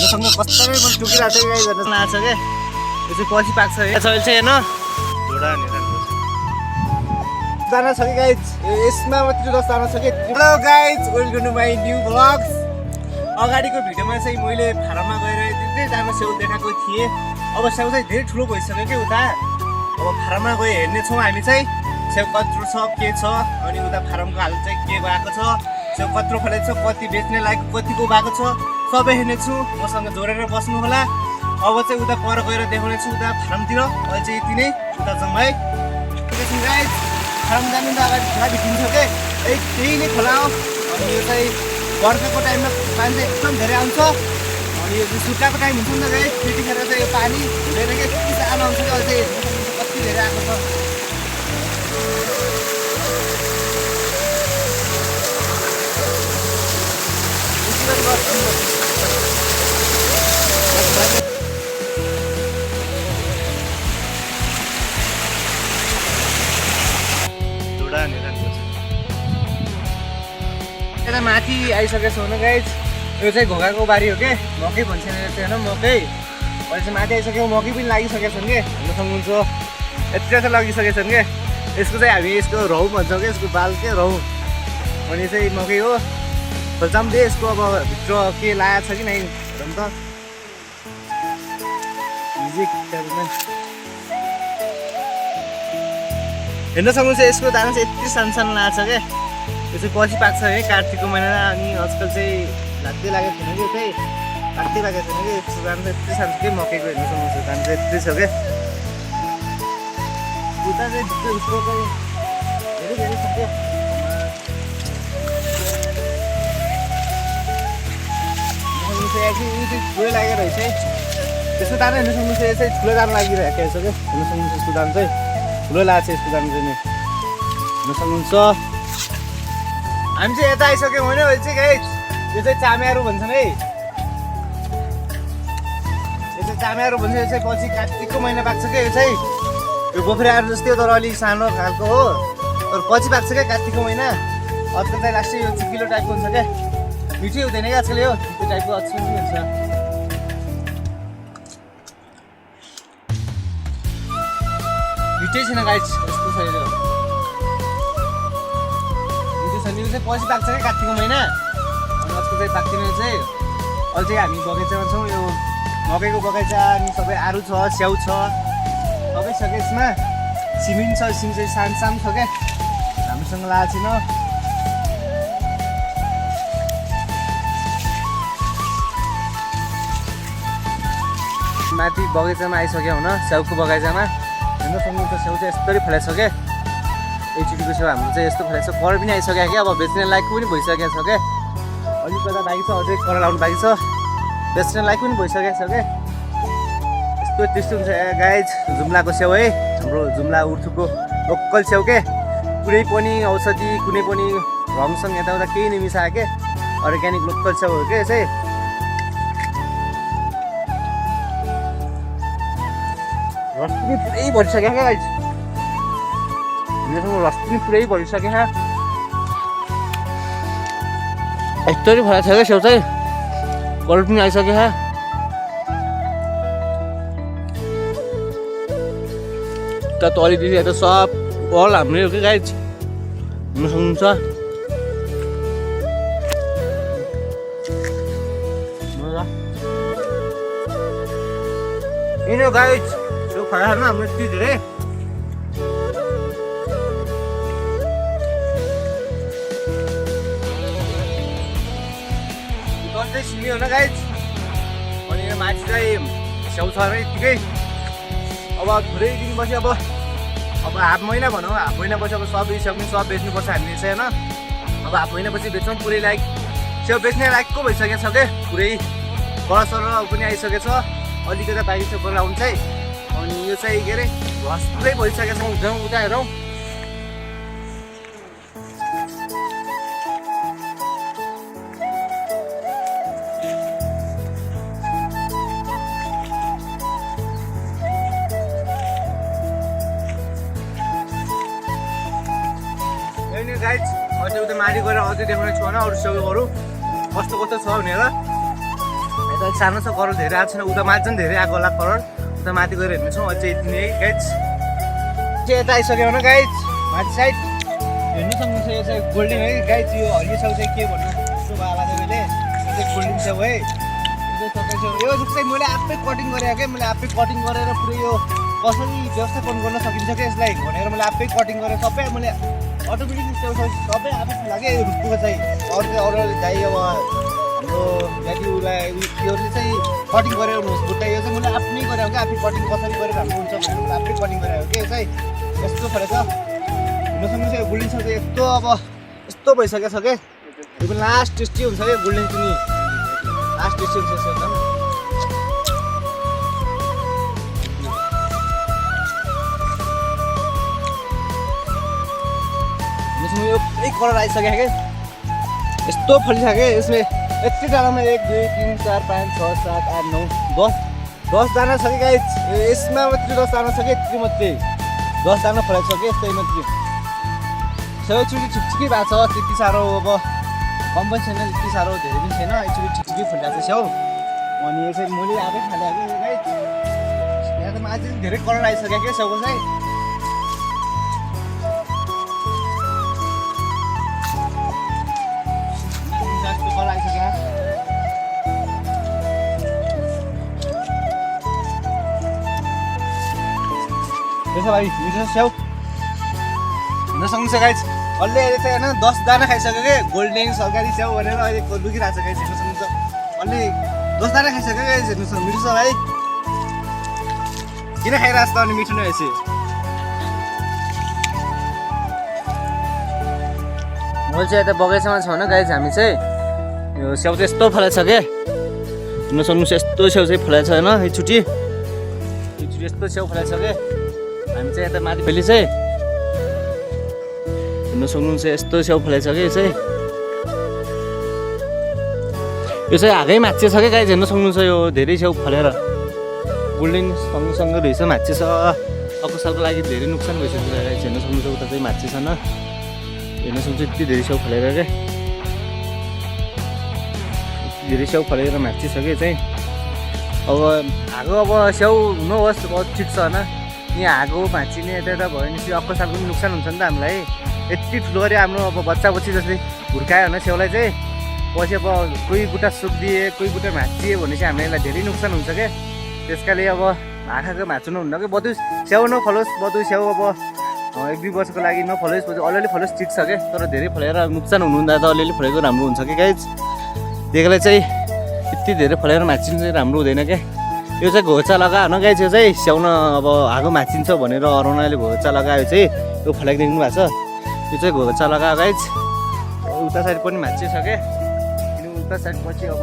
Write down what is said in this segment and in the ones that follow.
सँग कस्तै मन टुकिरहेको छ गाइस हेर्नु लाग्छ के यो चाहिँ पछि पाक्छ है अहिले चाहिँ हेर्न जोडा नि दाना छ कि गाइस यसमा मात्र जस्तो दाना छ कि hello guys welcome to my new vlogs अगाडिको भिडियोमा चाहिँ मैले फारममा गएर त्यतै दाना स्याउ देखाएको थिएँ अब स्याउ चाहिँ धेरै ठुलो भइसक्यो कि उता अब फारममा गएर हेर्ने छौँ हामी चाहिँ स्याउ कत्रो छ के छ अनि उता फारमको हाल चाहिँ के भएको छ स्याउ कत्रो फलेको छ कति बेच्ने लायक कतिको भएको छ सबै हेर्नेछु मसँग जोडेर बस्नु होला अब चाहिँ उता पर गएर देखाउने छु उता फारमतिर अहिले चाहिँ यति नै उता जाउँ है एकछिन गाइस फारम जानु त अगाडि खोला देखिन्छ के त्यही नै खोला हो अनि यो चाहिँ बर्खाको टाइममा मान्छे एकदम धेरै आउँछ अनि यो चाहिँ सुक्खाको टाइम हुन्छ नि त गाइस त्यतिखेर चाहिँ यो पानी हुँदैन कि त्यति सानो आउँछ कि अहिले चाहिँ कति धेरै आएको छ यता माथि आइसकेको छु होइन गाइस यो चाहिँ घोगाको बारी हो के मकै भन्छ चाहिँ होइन मकै अहिले चाहिँ माथि आइसक्यो मकै पनि लागिसकेको छन् कि हेर्न सक्नुहुन्छ यति चाहिँ लगिसकेको छन् कि यसको चाहिँ हामी यसको रौ भन्छौँ कि यसको बाल के रौ अनि चाहिँ मकै हो खोल्छौँ दे यसको अब भित्र के लागेको छ कि नै हेरौँ त हेर्न सक्नुहुन्छ यसको दाना चाहिँ यति सानो सानो लागेको छ क्या यो चाहिँ पछि पाक्छ है कार्तिकको महिना अनि आजकल चाहिँ लाग्दै लागेको थिएन कि चाहिँ लाग्दै लागेको थिएन कि यसको दाम चाहिँ यति सानो के मकैको हेर्न सक्नुहुन्छ दाम चाहिँ यति छ क्या उता चाहिँ भित्र उसको चाहिँ धेरै धेरै छ क्या ठुलो लागेको रहेछ है त्यसको दाम हेर्नु सक्नुहुन्छ यो चाहिँ ठुलो दाम लागिरहेको छ क्या हेर्नु सक्नुहुन्छ यसको दाम चाहिँ ठुलो लाग्छ यसको दाम चाहिँ हेर्नु सक्नुहुन्छ हामी चाहिँ यता आइसक्यौँ होइन अहिले चाहिँ गाइस यो चाहिँ चाम्याहरू भन्छन् है यो चाहिँ चाम्याहरू भन्छ यो चाहिँ पछि कार्तिकको महिना पाक्छ क्या यो चाहिँ यो गोफ्रेहरू जस्तै हो तर अलिक सानो खालको हो तर पछि पाक्छ क्या कार्तिकको महिना अझ चाहिँ लास्टै यो चिकिलो टाइपको हुन्छ क्या मिठै हुँदैन क्या आजकल यो त्यो टाइपको अझ पनि हुन्छ मिठै छैन गाइस यस्तो छ यो यो चाहिँ पछि पाक्छ क्या कार्तिकको महिना अनि अर्को चाहिँ पाक्दैन चाहिँ अहिले चाहिँ हामी बगैँचामा छौँ यो मकैको बगैँचा अनि सबै आरू छ स्याउ छ सबै छ क्या यसमा सिमिन छ सिम चाहिँ सानो सानो छ क्या हामीसँग लागेको छैन माथि बगैँचामा आइसक्यो हुन स्याउको बगैँचामा हेर्न सक्नुहुन्छ स्याउ चाहिँ यस्तरी फलेको छ क्या एकचोटिको छेउ हाम्रो चाहिँ यस्तो फलेको छ कर पनि आइसक्यो क्या अब बेच्ने लायकको पनि भइसकेको छ क्या अलिक बेला बाँकी छ अझै कर लाउनु बाँकी छ बेच्ने लायक पनि भइसकेको छ क्या यस्तो त्यस्तो हुन्छ गाइज जुम्लाको स्याउ है हाम्रो जुम्ला उर्थुको लोकल स्याउ के कुनै पनि औषधि कुनै पनि रङसँग यताउता केही नमिसायो के अर्ग्यानिक लोकल स्याउ हो क्या चाहिँ रस पनि पुरै भरिसक्यो क्या गाइज रस पनि पुरै भरिसक्यो यस्तरी फलेको छ क्या स्याउ चाहिँ कलर पनि आइसक्यो त अलिकति यता सब अल हाम्रै हो कि गाइज हुन सक्नुहुन्छ यिन गाइज यो खराबमा हाम्रो यति धेरै सिमी हो न गाइज अनि यो माथि चाहिँ स्याउ छ है यत्तिकै अब थोरै दिन पछि अब हाफ महिना भनौँ हाफ महिना पछि अब सब स्याउ सब बेच्नुपर्छ हामीले चाहिँ होइन अब हाफ महिना पछि बेच्छौँ पुरै लाइक स्याउ बेच्ने लायकको भइसकेको छ क्या पुरै कलर पनि आइसकेको छ अलिकति बाहिर चाहिँ बोलाउनु चाहिँ अनि यो चाहिँ के अरे घस पुरै भइसकेको छ जाउँ उता हेरौँ गाइज अझै उता माथि गएर अझै देखाउने छु होइन अरू स्याउहरू कस्तो कस्तो छ भनेर यता सानो छ करोड धेरै आएको छैन उता माथि चाहिँ धेरै आएको होला करोड उता माथि गएर हेर्नेछौँ अझै यति नै गाइज चाहिँ यता आइसक्यो भने गाइज माथि साइड हेर्नु सक्नुहुन्छ यो चाहिँ गोल्डन है गाइज यो हरियो छेउ चाहिँ के भन्नु यस्तो भयो आवाजले यो चाहिँ गोल्डन छेउ है यो रुख चाहिँ मैले आफै कटिङ गरेको क्या मैले आफै कटिङ गरेर पुरै यो कसरी व्यवस्थापन गर्न सकिन्छ क्या यसलाई भनेर मैले आफै कटिङ गरेर सबै मैले अटोमेटिक सबै आफै लाग्यो यो रुखको चाहिँ अरूले चाहिँ अब हाम्रो जातिलाई उयोहरूले चाहिँ कटिङ गरेर हुनुहोस् बुट्टा यो चाहिँ मैले आफ्नै गरेको क्या आफै कटिङ कसरी गरेर राम्रो हुन्छ भनेर मैले आफै कटिङ गरेको क्या यो चाहिँ यस्तो फरक छ हुन सक्नुहुन्छ यो गोल्डन छ चाहिँ यस्तो अब यस्तो भइसकेको छ क्या यो पनि लास्ट टेस्टी हुन्छ क्या गोल्डन पनि लास्ट टेस्टी हुन्छ एकदम यो एक कलर आइसक्यो क्या यस्तो फलिसक्यो यसमा यति डाँडामा 1 2 3 4 5 6 7 8 9 10 दाना छ कि गाइस यसमा मात्रै 10 दाना छ कि यति मात्रै 10 दाना फलेको छ कि यस्तै मात्रै सबैचोटि ठिकठिकै भएको छ त्यति साह्रो अब कम पनि छैन त्यति साह्रो धेरै पनि छैन एकचोटि ठिकठिकै फुलिरहेको छ स्याउ अनि यो चाहिँ मैले आफै खालेको कि गाइस यहाँ त अझै धेरै कलर आइसक्यो क्या स्याउको चाहिँ भाइ मिठो स्याउ हुन सक्नुहुन्छ गाइस अहिले अहिले चाहिँ होइन 10 दाना खाइसक्यो कि गोल्डन सरकारी स्याउ भनेर अहिले लुकिरहेको छ गाइस हेर्न सक्नुहुन्छ अहिले 10 दाना खाइसक्यो गाइस हेर्नु सक्नुहुन्छ मिठो छ भाइ किन खाइरहेको छ त अनि मिठो नभएपछि मैले चाहिँ यता बगैँचामा छौँ न गाइस हामी चाहिँ यो स्याउ चाहिँ यस्तो फलेको छ क्या हुन सक्नुहुन्छ यस्तो स्याउ चाहिँ फलेको छ होइन यो छुट्टी यस्तो स्याउ फलेको छ क्या हामी चाहिँ यता माथि फेरि चाहिँ हेर्न सक्नुहुन्छ यस्तो स्याउ फलेको छ कि यो चाहिँ हागै माछे छ क्या गाइस हेर्न सक्नुहुन्छ यो धेरै स्याउ फलेर गोल्डन सँगसँगै रहेछ माछे छ अफसरको लागि धेरै नोक्सान भइसक्यो गाइस हेर्न सक्नुहुन्छ उता चाहिँ माछे छैन हेर्न सक्नुहुन्छ यति धेरै स्याउ फलेर क्या धेरै स्याउ फलेर माछे छ कि चाहिँ अब हागो अब स्याउ नहोस् अब ठिक छ होइन यहाँ हागो भाँचिने यता भयो भने चाहिँ अर्को सालको पनि नोक्सान हुन्छ नि त हामीलाई यति ठुलो गरी हाम्रो अब बच्चा बच्ची जस्तै हुर्कायो भने स्याउलाई चाहिँ पछि अब कोही बुट्टा सुकिदिए कोही बुट्टा भाँचिए भने चाहिँ हामीलाई धेरै नोक्सान हुन्छ क्या त्यसकाले अब आँखाको भाँच्नु हुन्न कि बदु स्याउ नफलोस् बदु स्याउ अब 1-2 वर्षको लागि नफलोस् बदु अलिअलि फलोस् ठिक छ क्या तर धेरै फलेर नोक्सान हुनुहुँदा त अलिअलि फलेको राम्रो हुन्छ कि गाइस त्यसले चाहिँ यति धेरै फलेर भाँचिनु चाहिँ राम्रो हुँदैन क्या यो चाहिँ घोचा लगा न गाइस यो चाहिँ स्याउन अब हागो भाँचिन्छ भनेर अराउनाले घोचा लगायो चाहिँ यो फलेको देख्नु भएको छ यो चाहिँ घोचा लगा गाइस उता साइड पनि भाँचिएछ क्या किन उता साइड पछि अब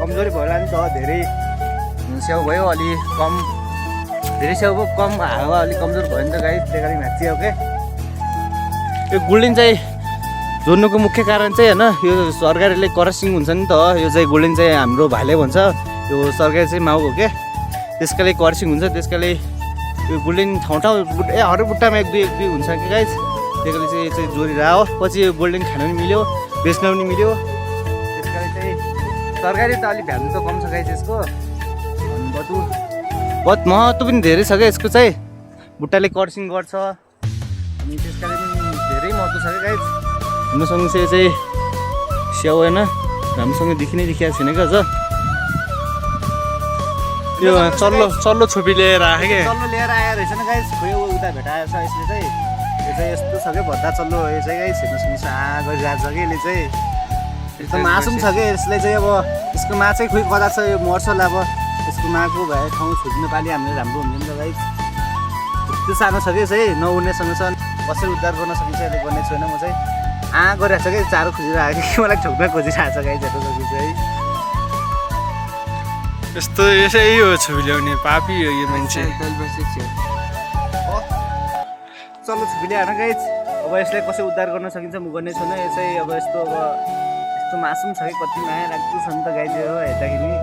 कमजोरी भयो होला नि त धेरै स्याउ भयो अलि कम धेरै स्याउ भयो कम हावा अलिक कमजोर भयो नि त गाइस त्यही कारण भाँचियो क्या यो गोल्डन चाहिँ जोड्नुको मुख्य कारण चाहिँ होइन यो सरकारीले क्रसिङ हुन्छ नि त यो चाहिँ गोल्डन चाहिँ हाम्रो भाइले भन्छ यो सरकारी चाहिँ माउ हो क्या त्यसकाले क्रसिङ हुन्छ त्यसकाले यो गोल्डन ठाउँ हरेक बुट्टामा 1-2 हुन्छ कि गाइस त्यसले चाहिँ यो चाहिँ जोडिरह हो पछि यो गोल्डन खानु पनि मिल्यो बेच्न पनि मिल्यो त्यसकाले चाहिँ सरकारी त अलिक भ्यालु त कम छ गाइस यसको अनि बहुत महत्त्व पनि धेरै छ क्या यसको चाहिँ बुट्टाले क्रसिङ गर्छ अनि त्यसकाले पनि धेरै महत्त्व छ क्या गाइस हुन सक्नुहुन्छ यो चाहिँ स्याउ होइन राम्रोसँग देखिनै देखिएको छैन क्या अझ यो चल्लो छोपी लिएर आयो क्या चल्लो लिएर आएर रहेछ न गाइस खोइ उता भेटाएछ यसले चाहिँ यो चाहिँ यस्तो छ क्या भद्दा चल्लो यो चाहिँ गाइस हेर्न सक्नुहुन्छ गरिरहेको छ कि यसले चाहिँ एकदम मासुम छ क्या यसले चाहिँ अब यसको मा चाहिँ खोइ कता छ यो मर्छ होला अब यसको माको भए ठाउँ छोड्नु पालि हामीले राम्रो हुन्छ नि त गाइस त्यो सानो छ कि चाहिँ नउड्नेसँग छ कसरी उद्धार गर्न सकिन्छ यसले गर्ने छैन म चाहिँ गरिरहेको छ कि चारो खोजिरहेको कि मलाई ठोक्न खोजिरहेको छ गाइस हेर्न सक्नुहुन्छ है यस्तो यसै हो छोपी ल्याउने पापी हो यो मान्छे चल्लो छोपी ल्याएर गाइस अब यसलाई कसरी उद्धार गर्न सकिन्छ म गर्ने छैन यो चाहिँ अब यस्तो मासुम छ कि कति माया लाग्दो छ नि त गाइस यो हेर्दाखेरि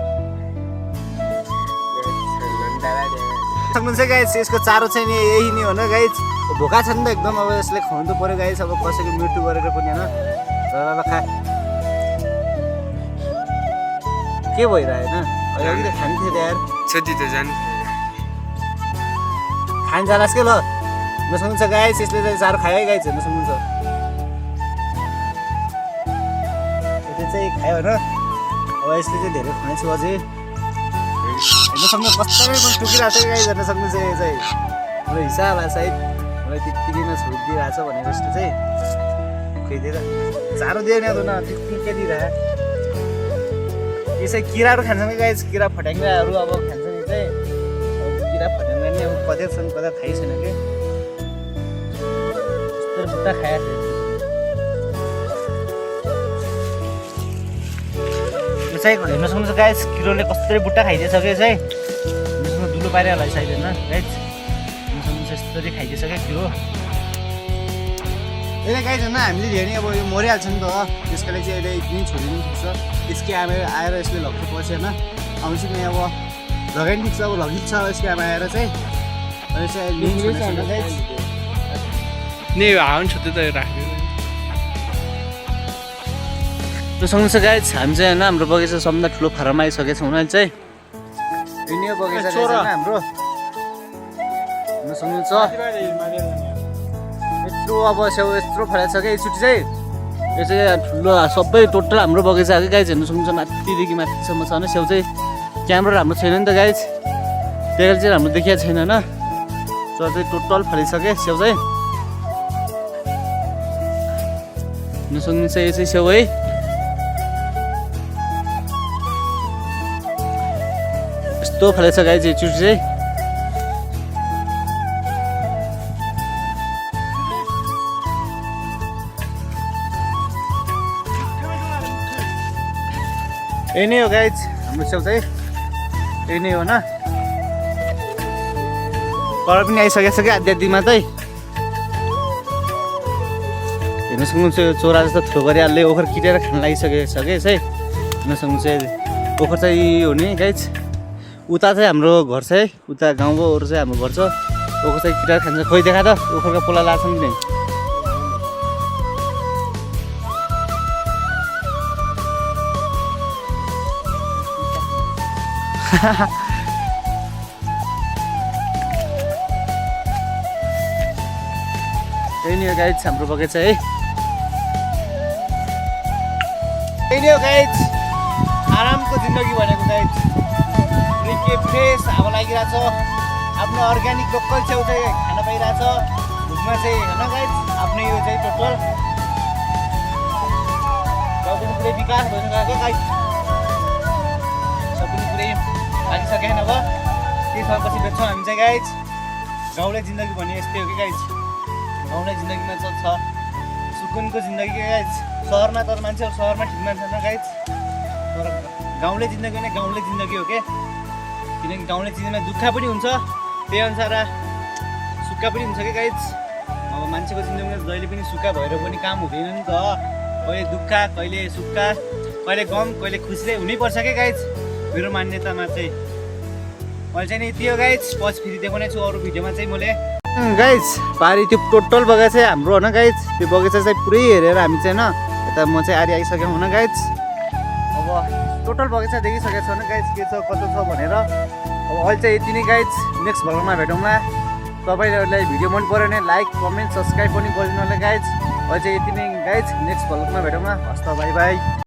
सक्नुहुन्छ गाइस यसको चारो चाहिँ नि यही नै हो न गाइस भोका छ नि त एकदम अब यसले खुवाउनु त पऱ्यो गाइस अब कसैको मृत्यु गरेर पनि होइन तर अब के भइरहेन अघि त खाने थियो यार छोटी त जानु खान जालास् के ल नसक्नुहुन्छ गाइस यसले चाहिँ चारो खायो है गाइस हेर्न सक्नुहुन्छ यसले चाहिँ खायो होइन अब यसले चाहिँ धेरै खानेछु अझै हेर्न सक्नु कस्तै पनि टुकिरहेको छ गाइस हेर्न सक्नुहुन्छ यो चाहिँ मेरो हिसाब लाग्छ सायद मलाई त्यत्तिकैमा छोडिदिइरहेछ भनेर जस्तो चाहिँ खुइदिएर चारो दियो नि न त्यत्तिकै दिइरह यसै किराहरू खान्छन् कि गाइस किरा फट्याङ्ग्राहरू अब खान्छ नि चाहिँ अब किरा फट्याङ्ग्रा नि अब कतै छन् कता थाहै छैन कि यस्तो बुट्टा खाएको यो चाहिँ हेर्न सक्नुहुन्छ गाइस किरोले कस्तरी बुट्टा खाइदिएछ कि चाहिँ यसमा दुलो पारिहाल्छ सायद होइन गाइस हेर्न सक्नुहुन्छ यस्तरी खाइदिएछ क्या किरो यसले गाइस होइन हामीले धेरै नै अब यो मरिहाल्छ नि त त्यसको लागि चाहिँ अहिले एकदिन छोडिदिनु सक्छ यसकै आएर यसले लग्नुपर्छ होइन आउँछ नि अब लगाइ दिन्छ अब लगिन्छ अब यसको आमा आएर चाहिँ अहिले चाहिँ नि हाउन छोड्दै त राख्यो त्यो सक्नुहुन्छ गाइस हामी चाहिँ होइन हाम्रो बगैँचा सबभन्दा ठुलो फारम आइसकेको छ उनीहरूले चाहिँ यिनी यो बगैँचा चाहिँ हाम्रो सक्नुहुन्छ यत्रो अब स्याउ यत्रो फलेको छ क्या एकचोटि चाहिँ यो चाहिँ ठुलो सबै टोटल हाम्रो बगैँचा आएको गाइज हेर्नु सक्नुहुन्छ माथिदेखि माथिसम्म छ होइन स्याउ चाहिँ क्यामेरा राम्रो छैन नि त गाइज त्यही चाहिँ हाम्रो देखिएको छैन होइन तर चाहिँ टोटल फलिसक्यो स्याउ चाहिँ हेर्नु सक्नुहुन्छ यो चाहिँ स्याउ है यस्तो फलेको छ गाइज एकचोटि चाहिँ यही नै हो गाइज हाम्रो स्याउ चाहिँ यही नै हो न कलर पनि आइसकेको छ क्या आधी चाहिँ हेर्नु सक्नुहुन्छ यो चोरा जस्तो थ्रो गरिहाल्यो ओखर किटेर खान लागिसकेको छ कि चाहिँ हेर्नु सक्नुहुन्छ ओखर चाहिँ हो नि गाइज उता चाहिँ हाम्रो घर छ है उता गाउँकोहरू चाहिँ हाम्रो घर छ ओखर चाहिँ किटेर खान्छ खोइ देखा त ओखरको पोला लाग्छ नि यही नै हो गाइज हाम्रो बगैँचा है यही नै हो गाइज आरामको जिन्दगी भनेको गाइज के फ्रेस हावा लागिरहेछ आफ्नो अर्ग्यानिक लोकल छेउ चाहिँ खान पाइरहेछ भुजमा चाहिँ होइन गाइज आफ्नो यो चाहिँ टोटल गाउँको पुरै विकास भइसकेको गाइज सबै पुरै लागिसकेन अब केही समयपछि बेच्छौँ हामी चाहिँ गाइज गाउँले जिन्दगी भन्ने यस्तै हो कि गाइज गाउँले जिन्दगीमा चाहिँ छ सुकुनको जिन्दगी गाइज सहरमा तर मान्छेहरू सहरमा ठिक मान्छन् गाइज तर गाउँले जिन्दगी नै गाउँले जिन्दगी हो क्या किनकि गाउँले जिन्दगीमा दुःख पनि हुन्छ त्यही अनुसार सुक्खा पनि हुन्छ कि गाइज अब मान्छेको जिन्दगीमा जहिले पनि सुक्खा भएर पनि काम हुँदैन नि त कहिले दुःख कहिले सुक्खा कहिले गम कहिले खुसी चाहिँ हुनैपर्छ क्या गाइज मेरो मान्यतामा चाहिँ मैले चाहिँ नि यति हो गाइज पछि फेरि देखाउने छु अरू भिडियोमा चाहिँ मैले गाइज पारी त्यो टोटल बगैँचा चाहिँ हाम्रो होइन गाइज त्यो बगैँचा चाहिँ पुरै हेरेर हामी चाहिँ होइन यता म चाहिँ आरी आइसकेँ हुन गाइज अब टोटल बगैँचा देखिसकेको छ भने गाइज के छ कस्तो छ भनेर अब अहिले चाहिँ यति नै गाइज नेक्स्ट भ्लगमा भेटौँला तपाईँहरूलाई भिडियो मन पऱ्यो भने लाइक कमेन्ट सब्सक्राइब पनि गरिदिनु होला गाइज अहिले चाहिँ यति नै गाइज नेक्स्ट भ्लगमा भेटौँला हस् त बाई बाई